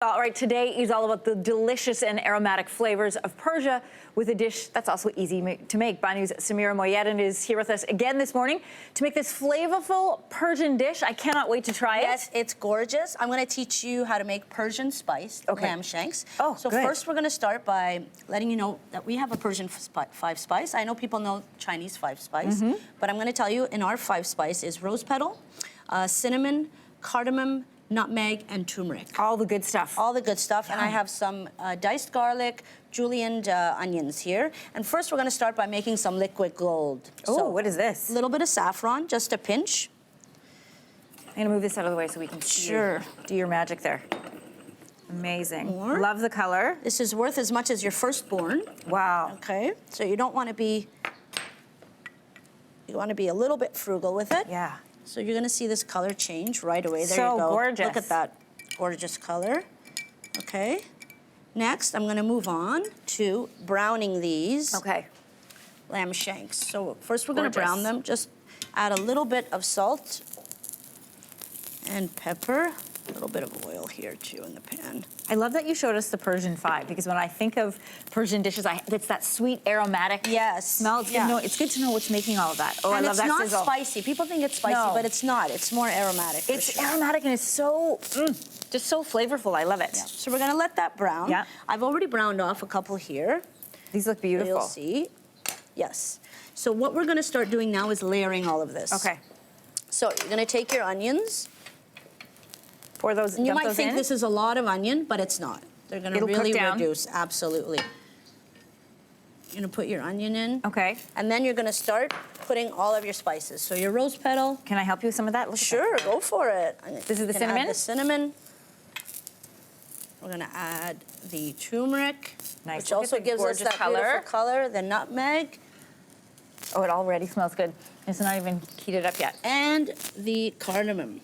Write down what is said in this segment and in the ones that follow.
All right, today is all about the delicious and aromatic flavors of Persia with a dish that's also easy to make. Banu's Samira Moyedin is here with us again this morning to make this flavorful Persian dish. I cannot wait to try it. Yes, it's gorgeous. I'm going to teach you how to make Persian spiced lamb shanks. Oh, so good. First we're going to start by letting you know that we have a Persian 5-spice. I know people know Chinese 5-spice, but I'm going to tell you in our 5-spice is rose petal, cinnamon, cardamom, nutmeg, and turmeric. All the good stuff. All the good stuff. And I have some diced garlic, julienned onions here. And first we're going to start by making some liquid gold. Oh, so, what is this? A little bit of saffron, just a pinch. I'm going to move this out of the way so we can see you do your magic there. Amazing. More. Love the color. This is worth as much as your firstborn. Wow. Okay, so you don't want to be, you want to be a little bit frugal with it. Yeah. So you're going to see this color change right away. There So you go. gorgeous. Look at that gorgeous color. Okay. Next, I'm going to move on to browning these lamb shanks. So first we're going to brown them. Just add a little bit of salt and pepper. A little bit of oil here too in the pan. I love that you showed us the Persian 5 because when I think of Persian dishes, it's that sweet aromatic smell. It's, it's good to know what's making all of that. Oh, and I love that sizzle. it's not spicy. People think it's spicy, but it's not. It's more aromatic. It's aromatic and it's so, just so flavorful. I love it. Yeah. So we're gonna let that brown. Yeah. I've already browned off a couple here. These look beautiful. You'll see. Yes. So what we're gonna start doing now is layering all of this. Okay. So you're gonna take your onions. Pour those. And you might think this is a lot of onion, but it's not. They're gonna really reduce. Absolutely. You're gonna put your onion in. Okay. And then you're gonna start putting all of your spices. So your rose petal. Can I help you with some of that? Sure, go for it. This is the cinnamon? Add the cinnamon. We're gonna add the turmeric, which also gives us that beautiful color. The nutmeg. Oh, it already smells good. It's not even heated up yet. And the cardamom.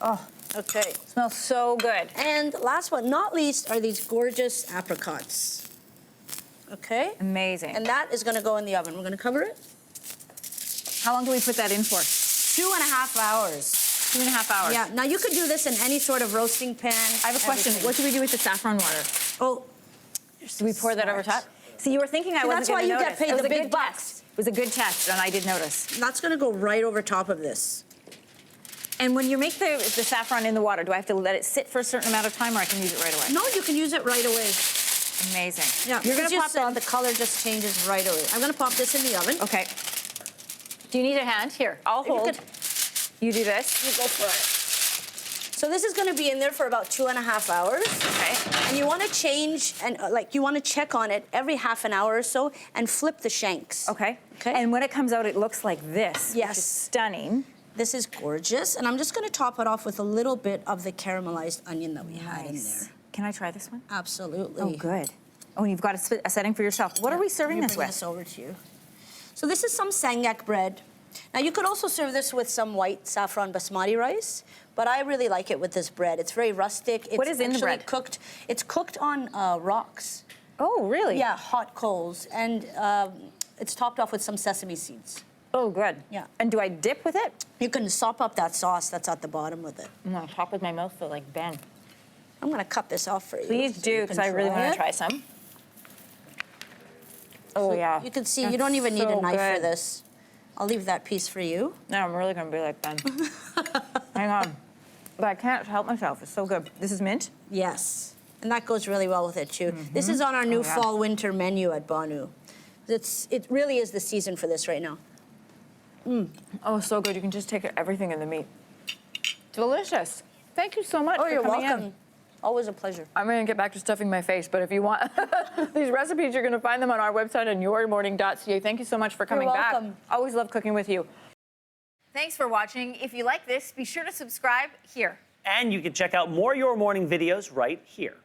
Oh. Okay. Smells so good. And last but not least are these gorgeous apricots. Okay? Amazing. And that is gonna go in the oven. We're gonna cover it. How long do we put that in for? 2.5 hours. 2.5 hours. Yeah, now you could do this in any sort of roasting pan. I have a question. What do we do with the saffron water? Oh, do we pour that over top? See, you were thinking I wasn't going to notice. That's why you get paid the big bucks. It was a good test, and I did notice. That's gonna go right over top of this. And when you make the saffron in the water, do I have to let it sit for a certain amount of time, or I can use it right away? No, you can use it right away. Amazing. Yeah, you're gonna pop it. The color just changes right away. I'm gonna pop this in the oven. Okay. Do you need a hand? Here, I'll hold. You do this. You go for it. So this is gonna be in there for about 2.5 hours. Okay. And you wanna change, and you wanna check on it every half an hour or so and flip the shanks. Okay. Okay. And when it comes out, it looks like this. Yes. Which is stunning. This is gorgeous, and I'm just gonna top it off with a little bit of the caramelized onion that we had in there. Can I try this one? Absolutely. Oh, good. Oh, and you've got a setting for yourself. What are we serving this with? Bring this over to you. So this is some sangak bread. Now you could also serve this with some white saffron basmati rice, but I really like it with this bread. It's very rustic. It's what is in the bread? It's cooked on rocks. Oh, really? Yeah, hot coals, and it's topped off with some sesame seeds. Oh, good. Yeah. And do I dip with it? You can sop up that sauce that's at the bottom with it. I'm gonna top with my mouth feel like Ben. I'm gonna cut this off for you. Please do, because I really want to try some. Oh, yeah. You can see you don't even need a knife for this. I'll leave that piece for you. No, I'm really gonna be like Ben. Hang on. But I can't help myself. It's so good. This is mint? Yes. And that goes really well with it, too. This is on our new fall-winter menu at Banu. It really is the season for this right now. Oh, so good. You can just take everything in the meat. Delicious. Thank you so much for you're coming welcome. in. Always a pleasure. I'm going to get back to stuffing my face, but if you want these recipes, you're going to find them on our website on yourmorning.ca. Thank you so much for coming back. You're welcome. Always love cooking with you. Thanks for watching. If you like this, be sure to subscribe here. And you can check out more Your Morning videos right here.